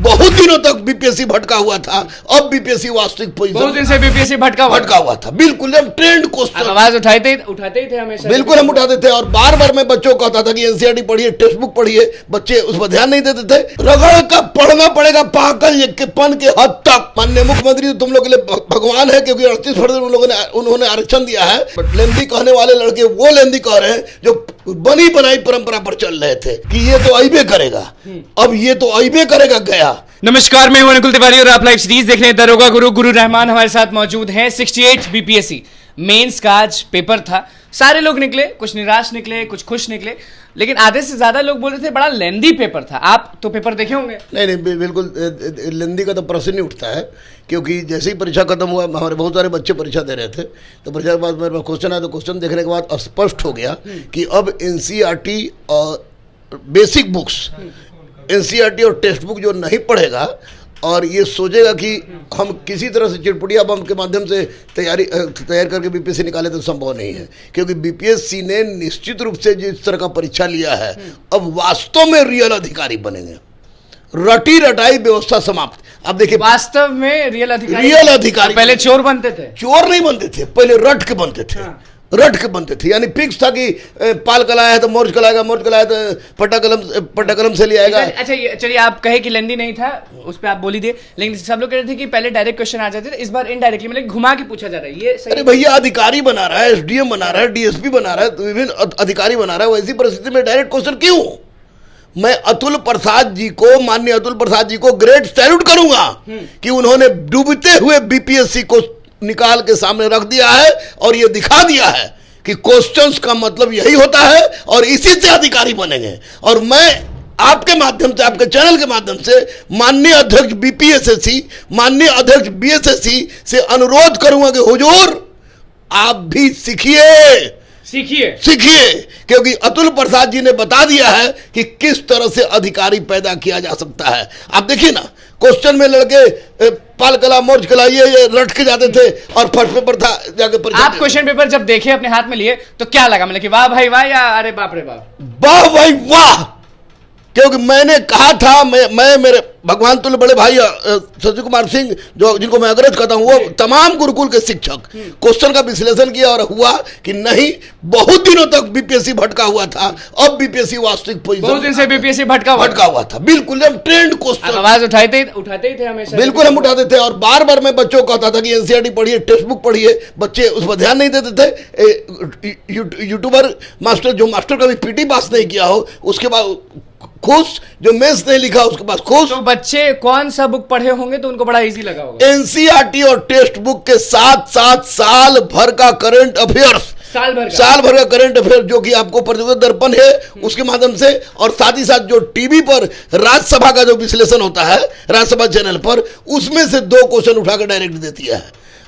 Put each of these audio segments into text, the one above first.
बहुत दिनों तक बीपीएससी भटका हुआ था, अब बीपीएससी वास्तविक पोजीशन, बहुत दिन से बीपीएससी भटका हुआ था। बिल्कुल हम ट्रेंड क्वेश्चन आवाज उठाते ही थे हमेशा। बिल्कुल हम उठाते थे और बार बार मैं बच्चों को कहता था कि एनसीईआरटी पढ़िए, टेक्स्ट बुक पढ़िए, बच्चे उस पर ध्यान नहीं देते थे। रगड़ का पढ़ना पड़ेगा पागल के पन के हद तक। माननीय मुख्यमंत्री तुम लोग के लिए भगवान है, क्योंकि 38% उन्होंने आरक्षण दिया है। बट लेंदी कहने वाले लड़के वो लेंदी कह रहे हैं जो बनी बनाई परंपरा पर चल रहे थे कि ये तो अइबे करेगा, अब ये तो अइबे करेगा गया। नमस्कार, मैं हूं अनुकुल तिवारी और आप लाइव सीरीज देख रहे हैं दरोगा गुरु रहमान हमारे साथ मौजूद हैं। 68 बीपीएससी मेंस का आज पेपर था। सारे लोग निकले, कुछ निराश निकले, कुछ खुश निकले, लेकिन आधे से ज्यादा लोग बोल रहे थे बड़ा लेंदी पेपर था। आप तो पेपर देखे होंगे? नहीं, बिल्कुल लेंदी का तो प्रश्न नहीं उठता है, क्योंकि जैसे ही परीक्षा खत्म हुआ हमारे बहुत सारे बच्चे परीक्षा दे रहे थे, तो परीक्षा के बाद मेरे पास क्वेश्चन आया, तो क्वेश्चन देखने के बाद स्पष्ट हो गया कि अब एनसीईआरटी और बेसिक बुक्स, एनसीईआरटी और टेक्स्ट बुक जो नहीं पढ़ेगा और ये सोचेगा कि हम किसी तरह से चिड़पुड़िया बम के माध्यम से तैयार करके बीपीएससी निकाले, तो संभव नहीं है। क्योंकि बीपीएससी ने निश्चित रूप से जिस तरह का परीक्षा लिया है, अब वास्तव में रियल अधिकारी बनेंगे। रटी रटाई व्यवस्था समाप्त। अब देखिए, वास्तव में रियल अधिकारी पहले चोर बनते थे। चोर नहीं बनते थे, पहले रट के बनते थे। रट के बनते थे, यानी फिक्स था कि पाल कलाया है तो मोर्च कलाएगा, मोर्च कलाया तो पट्टा कलम से ले आएगा। अच्छा चलिए, आप कहे कि लेंदी नहीं था, उस पर आप बोल ही दिए, लेकिन सब लोग कह रहे थे कि पहले डायरेक्ट क्वेश्चन आ जाते थे, इस बार इनडायरेक्टली मतलब घुमा के पूछा जा रहा है। ये सही? अरे भैया, अधिकारी बना रहा है, एसडीएम बना रहा है, डीएसपी बना रहा है, तो विभिन्न अधिकारी बना रहा है, वैसी परिस्थिति में डायरेक्ट क्वेश्चन क्यों? मैं अतुल प्रसाद जी को, माननीय अतुल प्रसाद जी को ग्रेट सैल्यूट करूंगा कि उन्होंने डूबते हुए बीपीएससी को निकाल के सामने रख दिया है और ये दिखा दिया है कि क्वेश्चंस का मतलब यही होता है और इसी से अधिकारी बनेंगे। और मैं आपके माध्यम से, आपके चैनल के माध्यम से माननीय अध्यक्ष बीपीएससी, माननीय अध्यक्ष बीएसएससी से अनुरोध करूंगा कि हुजूर आप भी सीखिए, क्योंकि अतुल प्रसाद जी ने बता दिया है कि किस तरह से अधिकारी पैदा किया जा सकता है। आप देखिए ना, क्वेश्चन में लड़के पाल कला, मोर्च कला, ये रट के जाते थे और फर्स्ट पेपर था जाके। आप क्वेश्चन पेपर जब देखे, अपने हाथ में लिए, तो क्या लगा? मतलब कि वाह भाई वाह या अरे बाप रे बाप? वाह भाई वाह, क्योंकि मैंने कहा था, मैं मेरे भगवान तुल्य बड़े भाई शशि कुमार सिंह, जो जिनको मैं अग्रज कहता हूँ, वो तमाम गुरुकुल के शिक्षक, क्वेश्चन का विश्लेषण किया और हुआ कि नहीं, बहुत दिनों तक बीपीएससी भटका हुआ था, अब बीपीएससी वास्तविक पोजीशन, बहुत दिन से बीपीएससी भटका हुआ था। बिल्कुल हम ट्रेंड क्वेश्चन आवाज उठाते ही थे हमेशा। बिल्कुल हम उठाते थे और बार बार मैं बच्चों को कहता था कि एनसीईआरटी पढ़िए, टेक्स्ट बुक पढ़िए, बच्चे उस पर ध्यान नहीं देते थे। यूट्यूबर मास्टर, जो मास्टर कभी पीटी पास नहीं किया हो, उसके बाद खुश, जो मेंस नहीं लिखा उसके पास खुश। तो बच्चे कौन सा बुक पढ़े होंगे तो उनको बड़ा इजी लगा होगा? एनसीईआरटी और टेक्स्ट बुक के साथ साथ साल भर का करंट अफेयर्स, साल भर का करंट अफेयर, जो कि आपको प्रतिदिन दर्पण है उसके माध्यम से, और साथ ही साथ जो टीवी पर राज्यसभा का जो विश्लेषण होता है राज्यसभा चैनल पर, उसमें से 2 क्वेश्चन उठाकर डायरेक्ट देती है।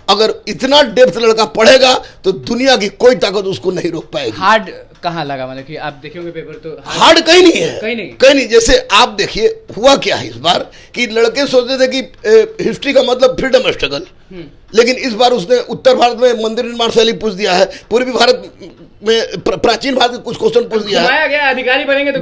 अगर इतना डेप्थ लड़का पढ़ेगा तो दुनिया की कोई ताकत उसको नहीं रोक पाएगी। हार्ड कहाँ लगा? मतलब कि आप देखेंगे पेपर तो हार्ड कहीं नहीं है, कहीं नहीं। जैसे आप देखिए, हुआ क्या है इस बार कि लड़के सोचते थे कि हिस्ट्री का मतलब फ्रीडम स्ट्रगल, लेकिन इस बार उसने उत्तर भारत में मंदिर निर्माण शैली पूछ दिया है, पूर्वी भारत में प्राचीन भारत के कुछ क्वेश्चन पूछ दिया है। गया अधिकारी बनेंगे तो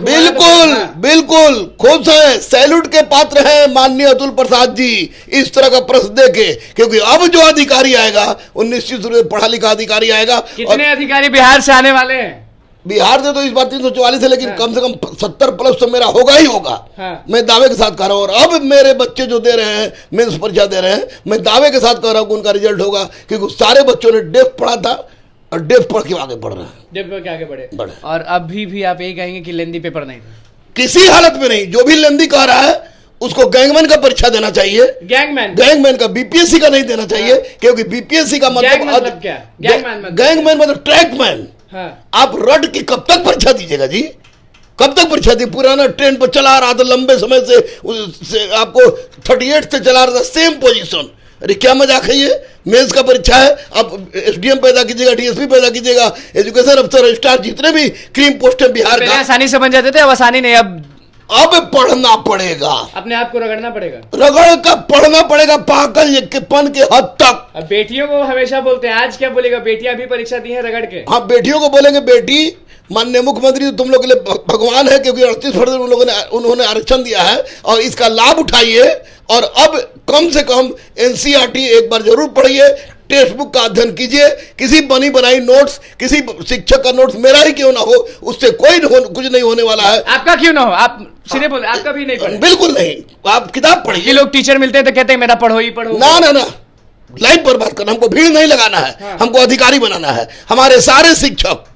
बिल्कुल खुश है, सैल्यूट के पात्र हैं माननीय अतुल प्रसाद जी इस तरह का प्रश्न देके, क्योंकि अब जो अधिकारी आएगा वो निश्चित रूप से पढ़ा लिखा अधिकारी आएगा। कितने अधिकारी बिहार से आने वाले हैं? बिहार से तो इस बार 344 है, लेकिन कम से कम 70 प्लस तो मेरा होगा ही होगा। मैं दावे के साथ कह रहा हूँ। और अब मेरे बच्चे जो दे रहे हैं, मेंस परीक्षा दे रहे हैं, मैं दावे के साथ कह रहा हूँ कि उनका रिजल्ट होगा, क्योंकि सारे बच्चों ने डेफ पढ़ा था और डेफ पढ़ के आगे बढ़ रहे हैं, डेफ पढ़ के आगे बढ़े। और अभी भी आप यही कहेंगे कि लेंदी पेपर नहीं था? किसी हालत में नहीं। जो भी लेंदी कह रहा है उसको गैंगमैन का परीक्षा देना चाहिए। गैंगमैन का, बीपीएससी का नहीं देना चाहिए, क्योंकि बीपीएससी का मतलब क्या? गैंगमैन मतलब ट्रैकमैन। आप रट की कब तक परीक्षा दीजिएगा जी? कब तक परीक्षा दी? पुराना ट्रेन पर चला रहा था लंबे समय से आपको 38 से चला रहा था, सेम पोजीशन। अरे क्या मजाक है ये? मेंस का परीक्षा है, आप एसडीएम पैदा कीजिएगा, डीएसपी पैदा कीजिएगा, एजुकेशन अफसर, रजिस्ट्रार, जितने भी क्रीम पोस्ट है बिहार का, आसानी से बन जाते थे, अब आसानी नहीं। अब पढ़ना पड़ेगा, अपने आप को रगड़ना पड़ेगा, रगड़ कर पढ़ना पड़ेगा पागलपन के हद तक। अब बेटियों को हमेशा बोलते हैं, आज क्या बोलेगा, बेटियां भी परीक्षा दी हैं रगड़ के। हाँ, बेटियों को बोलेंगे बेटी माननीय मुख्यमंत्री तो तुम लोग के लिए भगवान है, क्योंकि 38% उन्होंने आरक्षण दिया है और इसका लाभ उठाइए। और अब कम से कम एनसीईआरटी एक बार जरूर पढ़िए, टेक्स्ट बुक का अध्ययन कीजिए। किसी बनी बनाई नोट्स, किसी शिक्षक का नोट्स मेरा ही क्यों ना हो, उससे कुछ नहीं होने वाला है। आपका क्यों ना हो, आप सीधे बोले, आपका भी नहीं पढ़े? बिल्कुल नहीं, आप किताब पढ़िए। ये लोग टीचर मिलते हैं तो कहते हैं मेरा पढ़ो ही पढ़ो। ना ना ना, लाइफ पर बात करना, हमको भीड़ नहीं लगाना है। हाँ। हमको अधिकारी बनाना है। हमारे सारे शिक्षक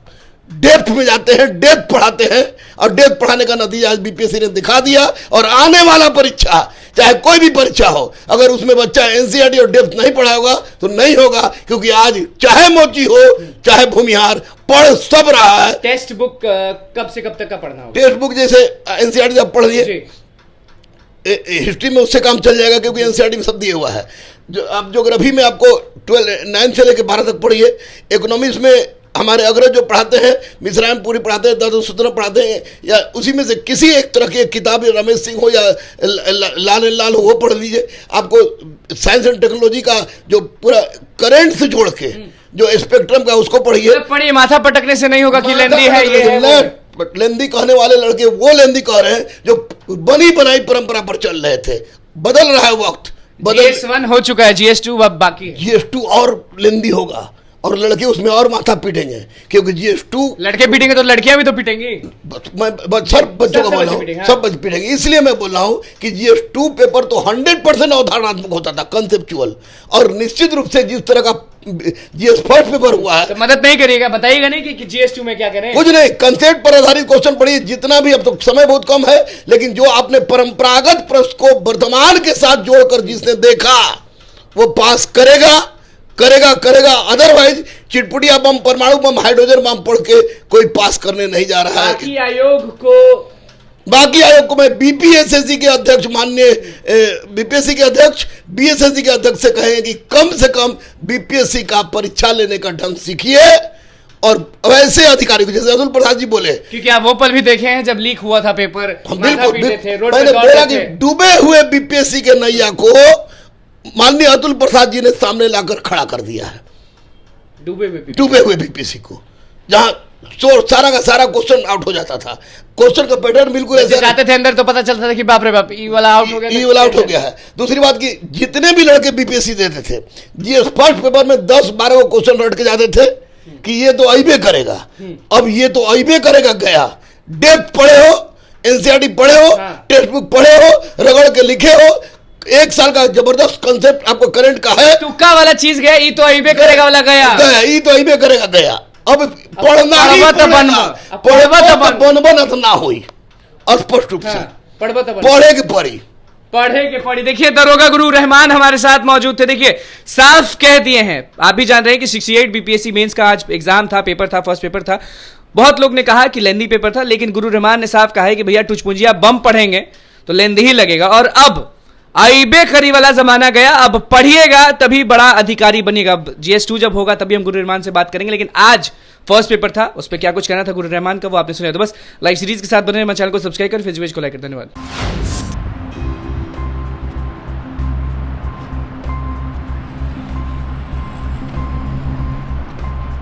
डेप्थ में जाते हैं, डेप्थ पढ़ाते हैं, और डेप्थ पढ़ाने का नतीजा आज बीपीएससी ने दिखा दिया। और आने वाला परीक्षा, चाहे कोई भी परीक्षा हो, अगर उसमें बच्चा एनसीईआरटी और डेप्थ नहीं पढ़ा होगा तो नहीं होगा, क्योंकि आज चाहे मोची हो चाहे भूमिहार, पढ़ सब रहा है। टेक्स्ट बुक कब से कब तक का पढ़ना होगा? टेक्स्ट बुक जैसे एनसीईआरटी आप पढ़ लिए, हिस्ट्री में उससे काम चल जाएगा, क्योंकि एनसीईआरटी में सब दिया हुआ है। जो आप ज्योग्राफी में आपको 9 से लेकर 12 तक पढ़िए। इकोनॉमिक्स में हमारे अग्रज जो पढ़ाते हैं, मिश्रायन पूरी पढ़ाते हैं, दर्द सूत्र पढ़ाते हैं, या उसी में से किसी एक तरह की किताब, रमेश सिंह हो या लाल हो, वो पढ़ लीजिए। आपको साइंस एंड टेक्नोलॉजी का जो पूरा करंट से जोड़ के जो स्पेक्ट्रम का, उसको पढ़िए। पढ़िए, माथा पटकने से नहीं होगा कि लेंदी है ये है। लेंदी कहने वाले लड़के वो लेंदी कह रहे हैं जो बनी बनाई परंपरा पर चल रहे थे। बदल रहा है वक्त, GS1 हो चुका है, GS2 अब बाकी है। GS2 और लेंदी होगा, और लड़के उसमें और माथा पीटेंगे, क्योंकि GS2 लड़के पीटेंगे तो लड़कियां भी तो पीटेंगी। सब बच्चों को बोल रहा हूँ, सब बच्चे पीटेंगे। इसलिए मैं बोल रहा हूँ कि GS2 पेपर तो 100% अवधारणात्मक होता था, कंसेप्चुअल, और निश्चित रूप से जिस तरह का GS फर्स्ट पेपर हुआ है, तो मदद नहीं करिएगा, बताइएगा नहीं कि GS2 में क्या करें। कुछ नहीं, कंसेप्ट पर आधारित क्वेश्चन पढ़िए जितना भी। अब तो समय बहुत कम है, लेकिन जो आपने परंपरागत प्रश्न को वर्तमान के साथ जोड़कर जिसने देखा वो पास करेगा, करेगा करेगा। अदरवाइज चिटपुटिया बम, परमाणु बम, हाइड्रोजन बम पढ़ के कोई पास करने नहीं जा रहा है। बाकी आयोग को मैं बीपीएसएससी के अध्यक्ष, माननीय बीपीएससी के अध्यक्ष बीएसएससी के अध्यक्ष से कहेंगे कि कम से कम बीपीएससी का परीक्षा लेने का ढंग सीखिए, और वैसे अधिकारी को, जैसे अतुल प्रसाद जी बोले, क्योंकि आप वो पल भी देखे हैं जब लीक हुआ था पेपर, बिल्कुल रोड मैंने पे बोला दौड़ते कि थे। डूबे हुए बीपीएससी के नैया को माननीय अतुल प्रसाद जी ने सामने लाकर खड़ा कर दिया है। डूबे हुए बीपीएससी को, जहां सारा का सारा क्वेश्चन आउट हो जाता था। क्वेश्चन का पैटर्न बिल्कुल ऐसा, जाते थे अंदर तो पता चलता था कि बाप रे बाप, ई वाला आउट हो गया, ई वाला आउट हो गया है। दूसरी बात की, जितने भी लड़के बीपीएससी देते थे, जीएस फर्स्ट पेपर में 10-12 को क्वेश्चन रट के जाते थे कि ये तो अइबे करेगा। अब ये तो अइबे करेगा गया। डेप्थ पढ़े हो, एनसीईआरटी पढ़े हो, टेक्स्ट बुक पढ़े हो, रगड़ के लिखे हो, 1 साल का जबरदस्त कंसेप्ट आपको करंट का है। तुक्का वाला चीज गया, ई तो अइबे करेगा वाला गया, ई तो अइबे करेगा गया। अब पढ़ना ही बनबन ना हुई, स्पष्ट रूप से पढ़े के पढ़ी। देखिए, दरोगा गुरु रहमान हमारे साथ मौजूद थे। देखिए, साफ कह दिए हैं, आप भी जान रहे हैं कि 68 बीपीएससी मेंस का आज एग्जाम था, पेपर था, फर्स्ट पेपर था। बहुत लोग ने कहा कि लेंदी पेपर था, लेकिन गुरु रहमान ने साफ कहा है कि भैया टुचपुंजिया बम पढ़ेंगे तो लेंदी ही लगेगा। और अब आइबे करी वाला जमाना गया, अब पढ़िएगा तभी बड़ा अधिकारी बनिएगा। GS2 जब होगा तभी हम गुरु रहमान से बात करेंगे, लेकिन आज फर्स्ट पेपर था, उस पर क्या कुछ कहना था गुरु रहमान का वो आपने सुना। तो बस लाइव सीरीज के साथ बने, मेरे चैनल को सब्सक्राइब कर, फेसबुक पेज को लाइक कर। धन्यवाद।